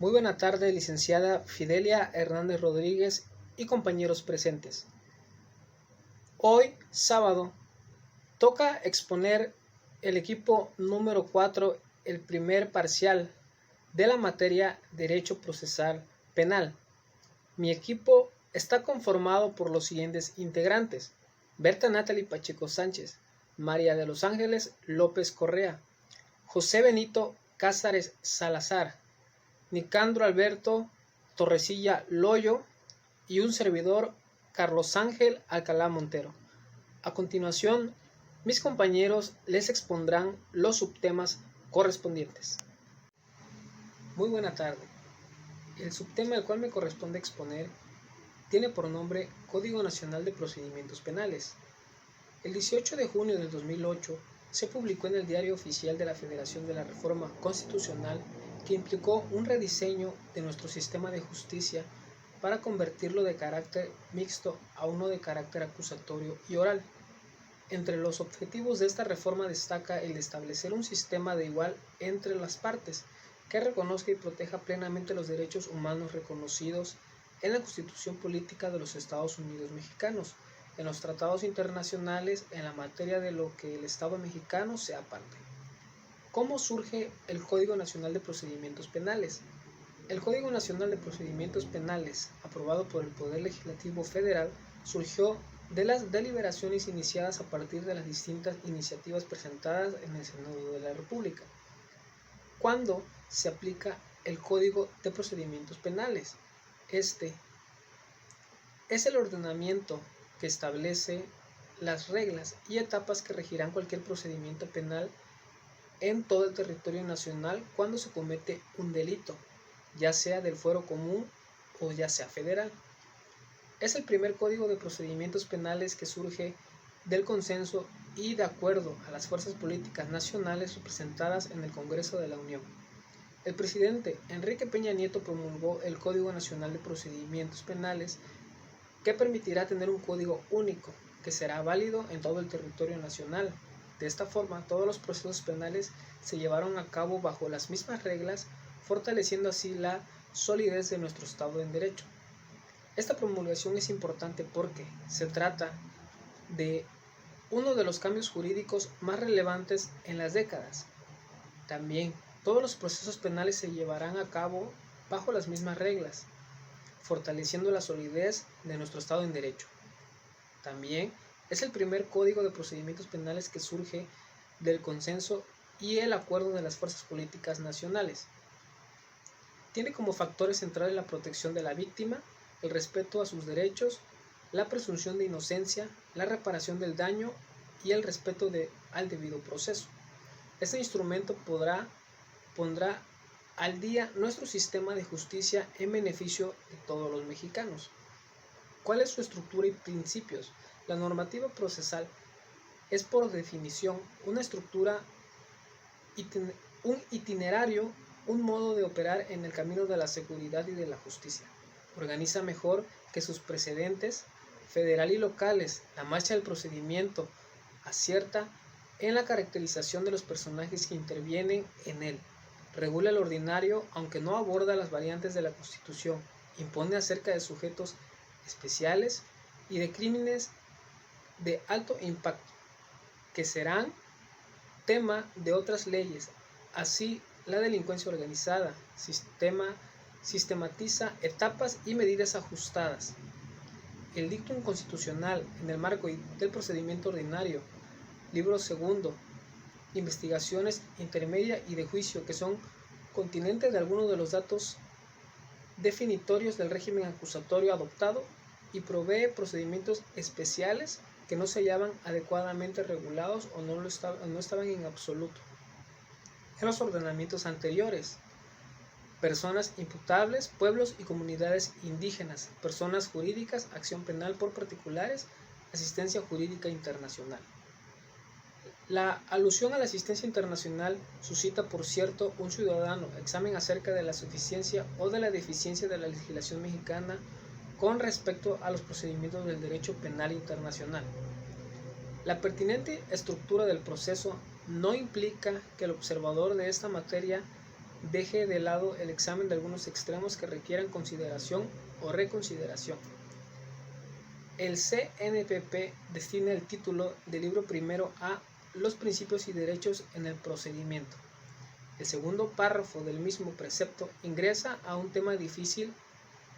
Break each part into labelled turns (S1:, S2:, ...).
S1: Muy buena tarde, licenciada Fidelia Hernández Rodríguez y compañeros presentes. Hoy, sábado, toca exponer el equipo número 4, el primer parcial de la materia Derecho Procesal Penal. Mi equipo está conformado por los siguientes integrantes: Berta Natalie Pacheco Sánchez, María de los Ángeles López Correa, José Benito Cázares Salazar, Nicandro Alberto Torrecilla Loyo y un servidor, Carlos Ángel Alcalá Montero. A continuación, mis compañeros les expondrán los subtemas correspondientes. Muy buena tarde. El subtema al cual me corresponde exponer tiene por nombre Código Nacional de Procedimientos Penales. El 18 de junio del 2008 se publicó en el Diario Oficial de la Federación de la Reforma Constitucional, que implicó un rediseño de nuestro sistema de justicia para convertirlo de carácter mixto a uno de carácter acusatorio y oral. Entre los objetivos de esta reforma destaca el de establecer un sistema de igual entre las partes, que reconozca y proteja plenamente los derechos humanos reconocidos en la Constitución Política de los Estados Unidos Mexicanos, en los tratados internacionales en la materia de lo que el Estado mexicano sea parte. ¿Cómo surge el Código Nacional de Procedimientos Penales? El Código Nacional de Procedimientos Penales, aprobado por el Poder Legislativo Federal, surgió de las deliberaciones iniciadas a partir de las distintas iniciativas presentadas en el Senado de la República. ¿Cuándo se aplica el Código de Procedimientos Penales? Este es el ordenamiento que establece las reglas y etapas que regirán cualquier procedimiento penal en todo el territorio nacional cuando se comete un delito, ya sea del fuero común o ya sea federal. Es el primer código de procedimientos penales que surge del consenso y de acuerdo a las fuerzas políticas nacionales representadas en el Congreso de la Unión. El presidente Enrique Peña Nieto promulgó el Código Nacional de Procedimientos Penales, que permitirá tener un código único que será válido en todo el territorio nacional. De esta forma, todos los procesos penales se llevaron a cabo bajo las mismas reglas, fortaleciendo así la solidez de nuestro Estado de Derecho. Esta promulgación es importante porque se trata de uno de los cambios jurídicos más relevantes en las décadas. También, todos los procesos penales se llevarán a cabo bajo las mismas reglas, fortaleciendo la solidez de nuestro Estado en Derecho. También es el primer código de procedimientos penales que surge del consenso y el acuerdo de las fuerzas políticas nacionales. Tiene como factores centrales la protección de la víctima, el respeto a sus derechos, la presunción de inocencia, la reparación del daño y el respeto al debido proceso. Este instrumento pondrá al día nuestro sistema de justicia en beneficio de todos los mexicanos. ¿Cuál es su estructura y principios? La normativa procesal es por definición una estructura, un itinerario, un modo de operar en el camino de la seguridad y de la justicia. Organiza mejor que sus precedentes federal y locales la marcha del procedimiento, acierta en la caracterización de los personajes que intervienen en él, regula el ordinario aunque no aborda las variantes de la Constitución, impone acerca de sujetos especiales y de crímenes de alto impacto, que serán tema de otras leyes. Así, la delincuencia organizada sistematiza etapas y medidas ajustadas. El dictum constitucional en el marco del procedimiento ordinario, libro segundo, investigaciones intermedia y de juicio, que son continentes de algunos de los datos definitorios del régimen acusatorio adoptado, y provee procedimientos especiales que no se hallaban adecuadamente regulados o no estaban en absoluto en los ordenamientos anteriores. Personas imputables, pueblos y comunidades indígenas, personas jurídicas, acción penal por particulares, asistencia jurídica internacional. La alusión a la asistencia internacional suscita, por cierto, un ciudadano examen acerca de la suficiencia o de la deficiencia de la legislación mexicana con respecto a los procedimientos del derecho penal internacional. La pertinente estructura del proceso no implica que el observador de esta materia deje de lado el examen de algunos extremos que requieran consideración o reconsideración. El CNPP destina el título del libro primero a los principios y derechos en el procedimiento. El segundo párrafo del mismo precepto ingresa a un tema difícil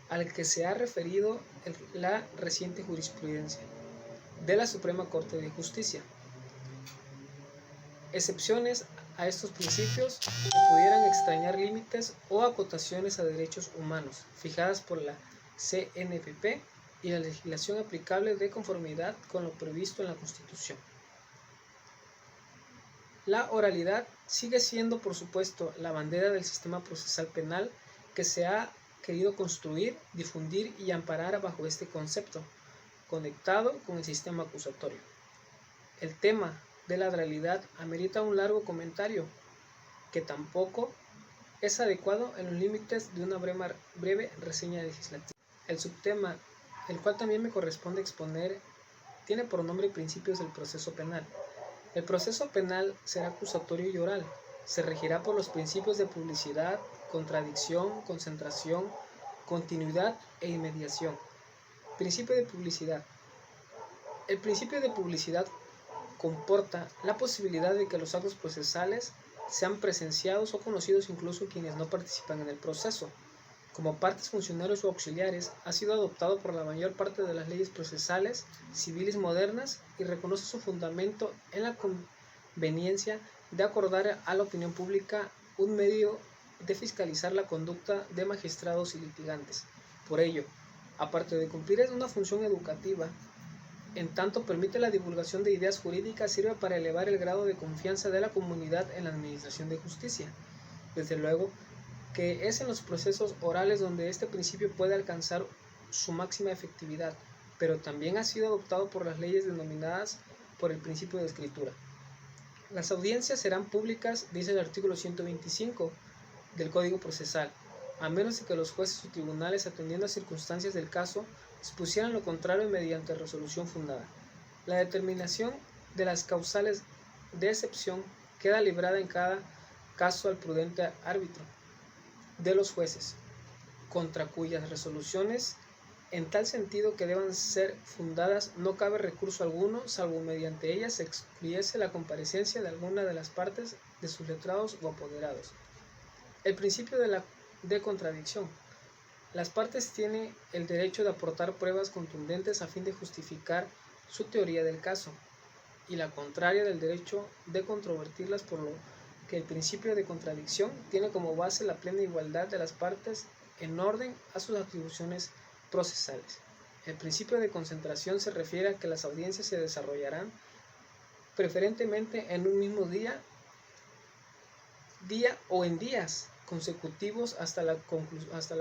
S1: al que se ha referido la reciente jurisprudencia de la Suprema Corte de Justicia. Excepciones a estos principios que pudieran extrañar límites o acotaciones a derechos humanos fijadas por la CNPP y la legislación aplicable de conformidad con lo previsto en la Constitución. La oralidad sigue siendo, por supuesto, la bandera del sistema procesal penal que se ha querido construir, difundir y amparar bajo este concepto, conectado con el sistema acusatorio. El tema de la oralidad amerita un largo comentario, que tampoco es adecuado en los límites de una breve reseña legislativa. El subtema, el cual también me corresponde exponer, tiene por nombre Principios del Proceso Penal. El proceso penal será acusatorio y oral. Se regirá por los principios de publicidad, contradicción, concentración, continuidad e inmediación. Principio de publicidad. El principio de publicidad comporta la posibilidad de que los actos procesales sean presenciados o conocidos incluso quienes no participan en el proceso. Como partes, funcionarios o auxiliares, ha sido adoptado por la mayor parte de las leyes procesales civiles modernas y reconoce su fundamento en la conveniencia de acordar a la opinión pública un medio de fiscalizar la conducta de magistrados y litigantes. Por ello, aparte de cumplir una función educativa, en tanto permite la divulgación de ideas jurídicas, sirve para elevar el grado de confianza de la comunidad en la administración de justicia. Desde luego, que es en los procesos orales donde este principio puede alcanzar su máxima efectividad, pero también ha sido adoptado por las leyes denominadas por el principio de escritura. Las audiencias serán públicas, dice el artículo 125 del Código Procesal, a menos de que los jueces o tribunales, atendiendo a circunstancias del caso, dispusieran lo contrario mediante resolución fundada. La determinación de las causales de excepción queda librada en cada caso al prudente árbitro de los jueces, contra cuyas resoluciones, en tal sentido que deban ser fundadas, no cabe recurso alguno, salvo mediante ellas se excluyese la comparecencia de alguna de las partes de sus letrados o apoderados. El principio de contradicción. Las partes tienen el derecho de aportar pruebas contundentes a fin de justificar su teoría del caso, y la contraria del derecho de controvertirlas, por lo que el principio de contradicción tiene como base la plena igualdad de las partes en orden a sus atribuciones procesales. El principio de concentración se refiere a que las audiencias se desarrollarán preferentemente en un mismo día o en días consecutivos hasta la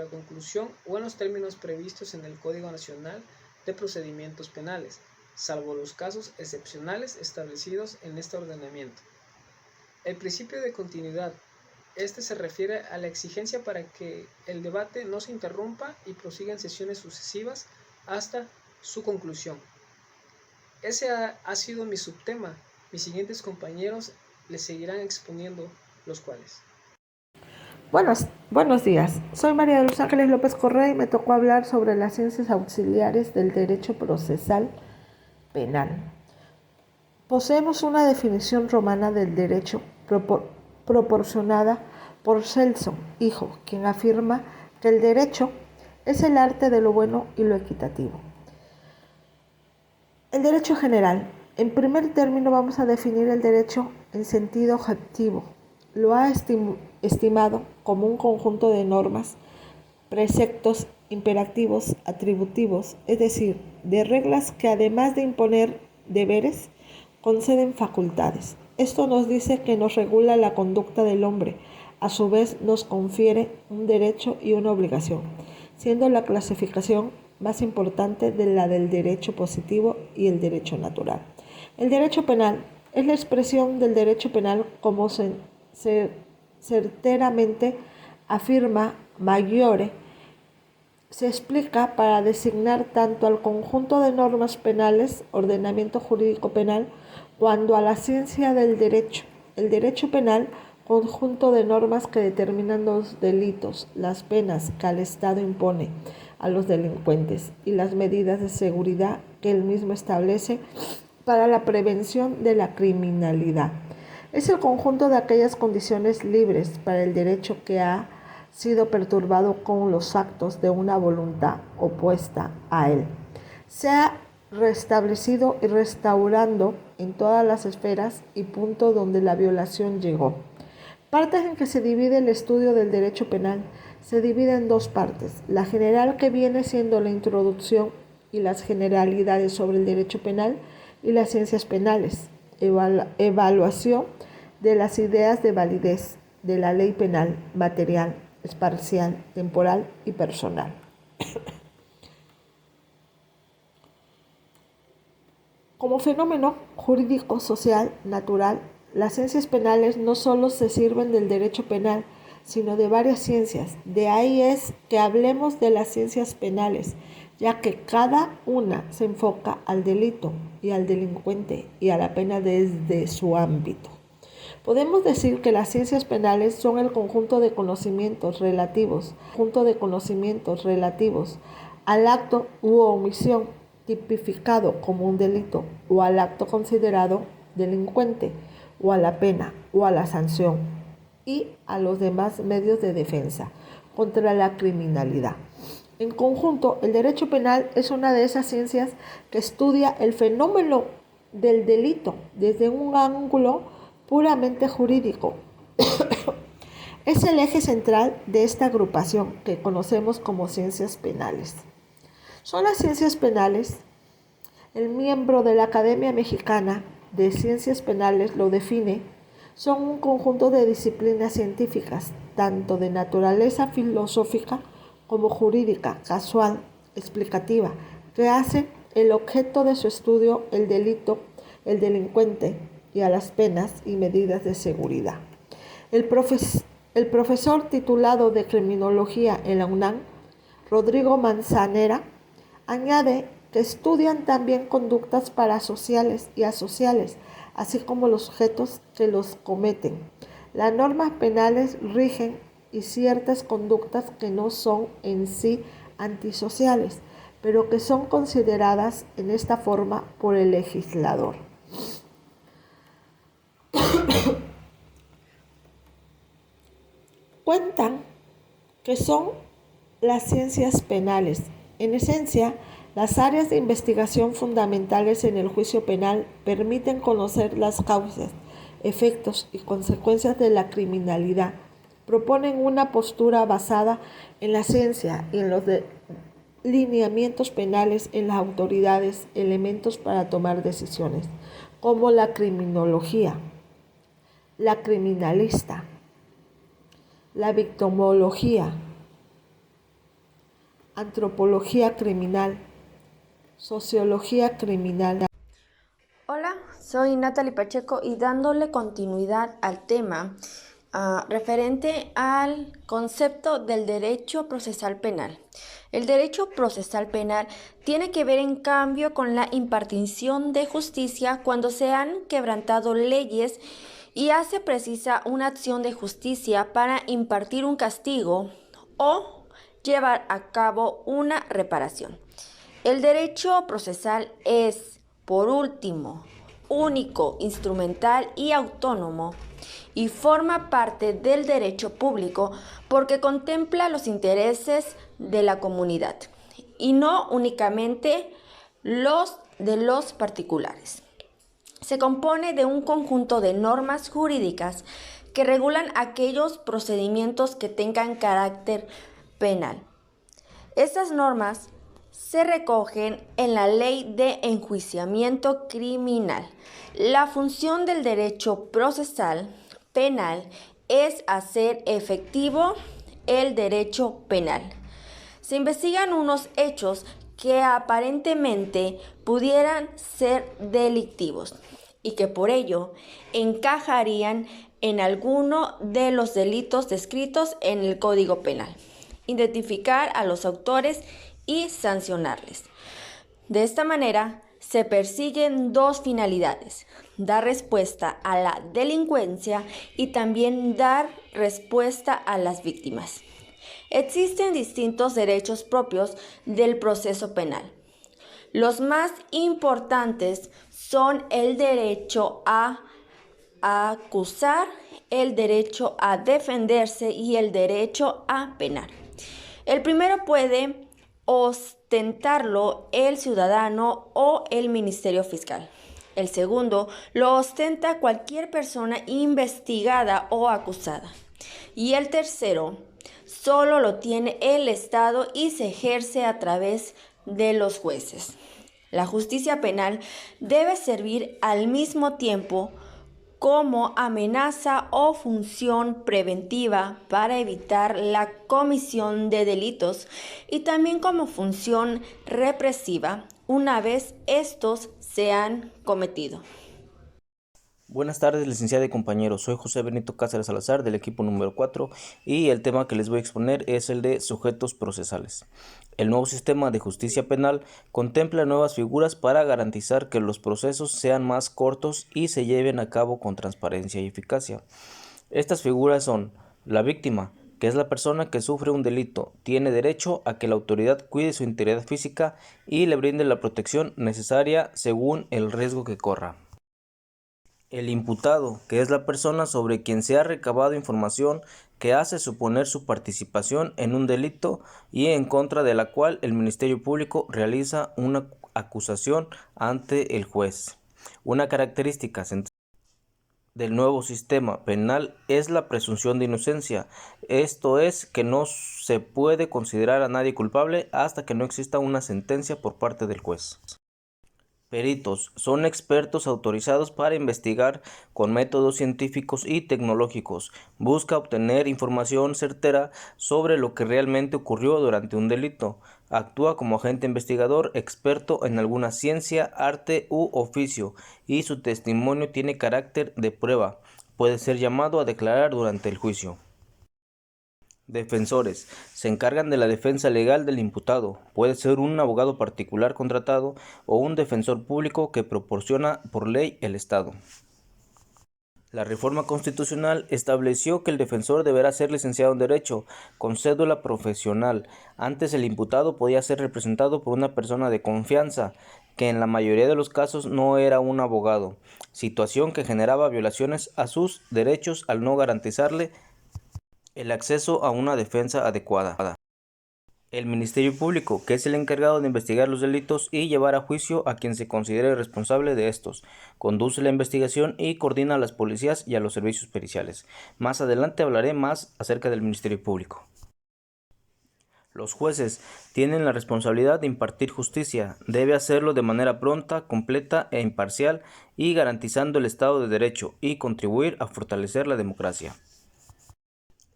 S1: conclusión o en los términos previstos en el Código Nacional de Procedimientos Penales, salvo los casos excepcionales establecidos en este ordenamiento. El principio de continuidad. Este se refiere a la exigencia para que el debate no se interrumpa y prosiga en sesiones sucesivas hasta su conclusión. Ese ha sido mi subtema. Mis siguientes compañeros les seguirán exponiendo los cuales.
S2: Buenos días. Soy María de los Ángeles López Correa y me tocó hablar sobre las ciencias auxiliares del derecho procesal penal. Poseemos una definición romana del derecho proporcionada por Celso, hijo, quien afirma que el derecho es el arte de lo bueno y lo equitativo. El derecho general. En primer término vamos a definir el derecho en sentido objetivo. Lo ha estimado como un conjunto de normas, preceptos, imperativos, atributivos, es decir, de reglas que además de imponer deberes, conceden facultades. Esto nos dice que nos regula la conducta del hombre, a su vez nos confiere un derecho y una obligación, siendo la clasificación más importante de la del derecho positivo y el derecho natural. El derecho penal es la expresión del derecho penal como certeramente afirma Maggiore. Se explica para designar tanto al conjunto de normas penales, ordenamiento jurídico penal, cuando a la ciencia del derecho. El derecho penal conjunto de normas que determinan los delitos, las penas que el Estado impone a los delincuentes y las medidas de seguridad que él mismo establece para la prevención de la criminalidad. Es el conjunto de aquellas condiciones libres para el derecho que ha sido perturbado con los actos de una voluntad opuesta a él. Se ha restablecido y restaurando en todas las esferas y puntos donde la violación llegó. Partes en que se divide el estudio del derecho penal. Se divide en dos partes: la general, que viene siendo la introducción y las generalidades sobre el derecho penal, y las ciencias penales, evaluación de las ideas de validez de la ley penal, material, espacial, temporal y personal. Como fenómeno jurídico, social, natural, las ciencias penales no solo se sirven del derecho penal, sino de varias ciencias. De ahí es que hablemos de las ciencias penales, ya que cada una se enfoca al delito y al delincuente y a la pena desde su ámbito. Podemos decir que las ciencias penales son el conjunto de conocimientos relativos al acto u omisión tipificado como un delito, o al acto considerado delincuente, o a la pena o a la sanción, y a los demás medios de defensa contra la criminalidad. En conjunto, el derecho penal es una de esas ciencias que estudia el fenómeno del delito desde un ángulo puramente jurídico. Es el eje central de esta agrupación que conocemos como ciencias penales. Son las ciencias penales. El miembro de la Academia Mexicana de Ciencias Penales lo define: son un conjunto de disciplinas científicas, tanto de naturaleza filosófica como jurídica, casual, explicativa, que hacen el objeto de su estudio el delito, el delincuente y a las penas y medidas de seguridad. El profesor titulado de Criminología en la UNAM, Rodrigo Manzanera, añade que estudian también conductas parasociales y asociales, así como los sujetos que los cometen. Las normas penales rigen y ciertas conductas que no son en sí antisociales, pero que son consideradas en esta forma por el legislador. Cuentan que son las ciencias penales. En esencia, las áreas de investigación fundamentales en el juicio penal permiten conocer las causas, efectos y consecuencias de la criminalidad. Proponen una postura basada en la ciencia y en los lineamientos penales en las autoridades, elementos para tomar decisiones, como la criminología, la criminalista, la victimología, antropología criminal, sociología criminal.
S3: Hola, soy Natalie Pacheco y dándole continuidad al tema referente al concepto del derecho procesal penal. El derecho procesal penal tiene que ver, en cambio, con la impartición de justicia cuando se han quebrantado leyes y hace precisa una acción de justicia para impartir un castigo o llevar a cabo una reparación. El derecho procesal es, por último, único, instrumental y autónomo, y forma parte del derecho público porque contempla los intereses de la comunidad y no únicamente los de los particulares. Se compone de un conjunto de normas jurídicas que regulan aquellos procedimientos que tengan carácter penal. Estas normas se recogen en la Ley de Enjuiciamiento Criminal. La función del derecho procesal penal es hacer efectivo el derecho penal. Se investigan unos hechos que aparentemente pudieran ser delictivos y que por ello encajarían en alguno de los delitos descritos en el Código Penal. Identificar a los autores y sancionarles. De esta manera, se persiguen dos finalidades: dar respuesta a la delincuencia y también dar respuesta a las víctimas. Existen distintos derechos propios del proceso penal. Los más importantes son el derecho a acusar, el derecho a defenderse y el derecho a penar. El primero puede ostentarlo el ciudadano o el Ministerio Fiscal. El segundo lo ostenta cualquier persona investigada o acusada. Y el tercero solo lo tiene el Estado y se ejerce a través de los jueces. La justicia penal debe servir al mismo tiempo como amenaza o función preventiva para evitar la comisión de delitos y también como función represiva una vez estos se han cometido.
S4: Buenas tardes, licenciada y compañeros. Soy José Benito Cáceres Salazar del equipo número 4 y el tema que les voy a exponer es el de sujetos procesales. El nuevo sistema de justicia penal contempla nuevas figuras para garantizar que los procesos sean más cortos y se lleven a cabo con transparencia y eficacia. Estas figuras son la víctima, que es la persona que sufre un delito, tiene derecho a que la autoridad cuide su integridad física y le brinde la protección necesaria según el riesgo que corra. El imputado, que es la persona sobre quien se ha recabado información que hace suponer su participación en un delito y en contra de la cual el Ministerio Público realiza una acusación ante el juez. Una característica central del nuevo sistema penal es la presunción de inocencia. Esto es que no se puede considerar a nadie culpable hasta que no exista una sentencia por parte del juez. Peritos son expertos autorizados para investigar con métodos científicos y tecnológicos. Busca obtener información certera sobre lo que realmente ocurrió durante un delito. Actúa como agente investigador experto en alguna ciencia, arte u oficio y su testimonio tiene carácter de prueba. Puede ser llamado a declarar durante el juicio. Defensores. Se encargan de la defensa legal del imputado. Puede ser un abogado particular contratado o un defensor público que proporciona por ley el Estado. La reforma constitucional estableció que el defensor deberá ser licenciado en Derecho, con cédula profesional. Antes el imputado podía ser representado por una persona de confianza, que en la mayoría de los casos no era un abogado, situación que generaba violaciones a sus derechos al no garantizarle el acceso a una defensa adecuada. El Ministerio Público, que es el encargado de investigar los delitos y llevar a juicio a quien se considere responsable de estos, conduce la investigación y coordina a las policías y a los servicios periciales. Más adelante hablaré más acerca del Ministerio Público. Los jueces tienen la responsabilidad de impartir justicia. Debe hacerlo de manera pronta, completa e imparcial y garantizando el Estado de Derecho y contribuir a fortalecer la democracia.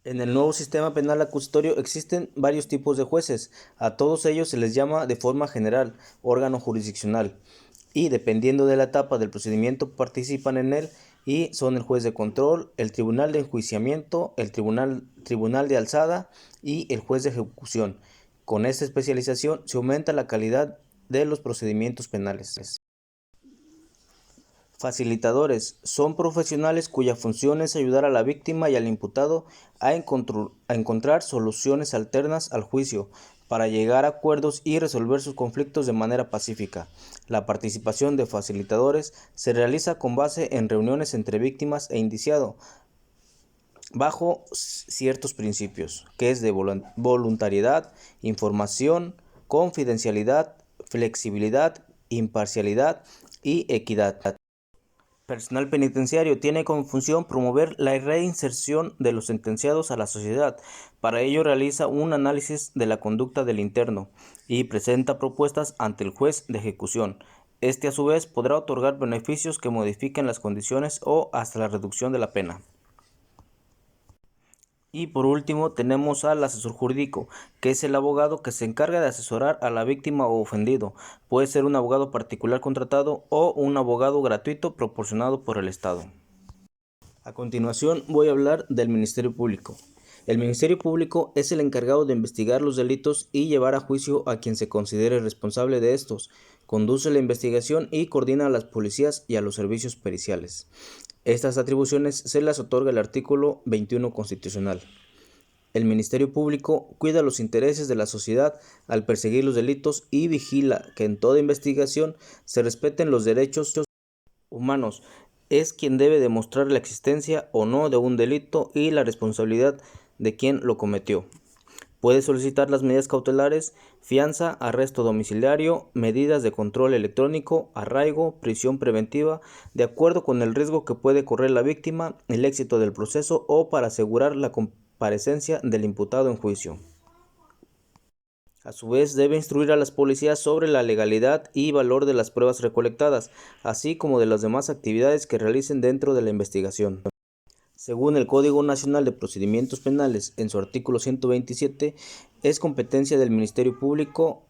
S4: En el nuevo sistema penal acusatorio existen varios tipos de jueces. A todos ellos se les llama de forma general órgano jurisdiccional y dependiendo de la etapa del procedimiento participan en él y son el juez de control, el tribunal de enjuiciamiento, el tribunal de alzada y el juez de ejecución. Con esta especialización se aumenta la calidad de los procedimientos penales. Facilitadores son profesionales cuya función es ayudar a la víctima y al imputado a encontrar soluciones alternas al juicio para llegar a acuerdos y resolver sus conflictos de manera pacífica. La participación de facilitadores se realiza con base en reuniones entre víctimas e indiciado bajo ciertos principios, que es de voluntariedad, información, confidencialidad, flexibilidad, imparcialidad y equidad. Personal penitenciario tiene como función promover la reinserción de los sentenciados a la sociedad. Para ello realiza un análisis de la conducta del interno y presenta propuestas ante el juez de ejecución. Este a su vez podrá otorgar beneficios que modifiquen las condiciones o hasta la reducción de la pena. Y por último tenemos al asesor jurídico, que es el abogado que se encarga de asesorar a la víctima o ofendido. Puede ser un abogado particular contratado o un abogado gratuito proporcionado por el Estado. A continuación voy a hablar del Ministerio Público. El Ministerio Público es el encargado de investigar los delitos y llevar a juicio a quien se considere responsable de estos, conduce la investigación y coordina a las policías y a los servicios periciales. Estas atribuciones se las otorga el artículo 21 constitucional. El Ministerio Público cuida los intereses de la sociedad al perseguir los delitos y vigila que en toda investigación se respeten los derechos humanos. Es quien debe demostrar la existencia o no de un delito y la responsabilidad de quien lo cometió. Puede solicitar las medidas cautelares, fianza, arresto domiciliario, medidas de control electrónico, arraigo, prisión preventiva, de acuerdo con el riesgo que puede correr la víctima, el éxito del proceso o para asegurar la comparecencia del imputado en juicio. A su vez, debe instruir a las policías sobre la legalidad y valor de las pruebas recolectadas, así como de las demás actividades que realicen dentro de la investigación. Según el Código Nacional de Procedimientos Penales, en su artículo 127, es competencia del Ministerio Público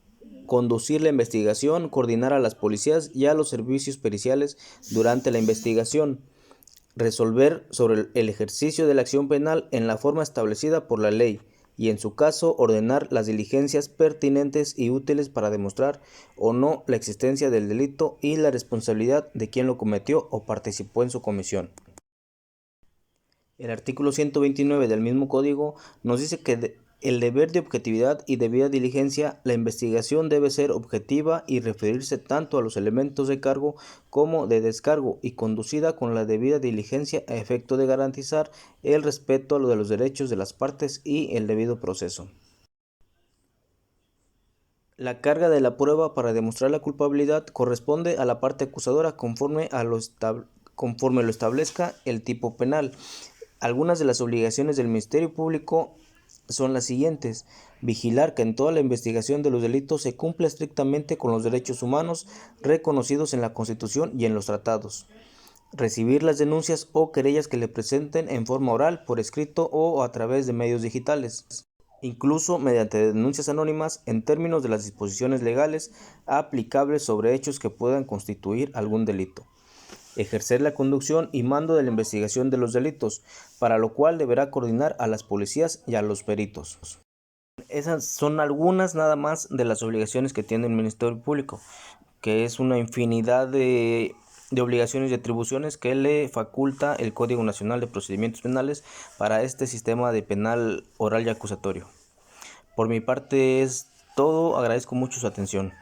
S4: conducir la investigación, coordinar a las policías y a los servicios periciales durante la investigación, resolver sobre el ejercicio de la acción penal en la forma establecida por la ley y, en su caso, ordenar las diligencias pertinentes y útiles para demostrar o no la existencia del delito y la responsabilidad de quien lo cometió o participó en su comisión. El artículo 129 del mismo código nos dice que el deber de objetividad y debida diligencia, la investigación debe ser objetiva y referirse tanto a los elementos de cargo como de descargo y conducida con la debida diligencia a efecto de garantizar el respeto a lo de los derechos de las partes y el debido proceso. La carga de la prueba para demostrar la culpabilidad corresponde a la parte acusadora conforme lo establezca el tipo penal. Algunas de las obligaciones del Ministerio Público son las siguientes: vigilar que en toda la investigación de los delitos se cumpla estrictamente con los derechos humanos reconocidos en la Constitución y en los tratados; recibir las denuncias o querellas que le presenten en forma oral, por escrito o a través de medios digitales, incluso mediante denuncias anónimas en términos de las disposiciones legales aplicables sobre hechos que puedan constituir algún delito; ejercer la conducción y mando de la investigación de los delitos, para lo cual deberá coordinar a las policías y a los peritos. Esas son algunas nada más de las obligaciones que tiene el Ministerio Público, que es una infinidad de obligaciones y atribuciones que le faculta el Código Nacional de Procedimientos Penales para este sistema de penal oral y acusatorio. Por mi parte es todo, agradezco mucho su atención.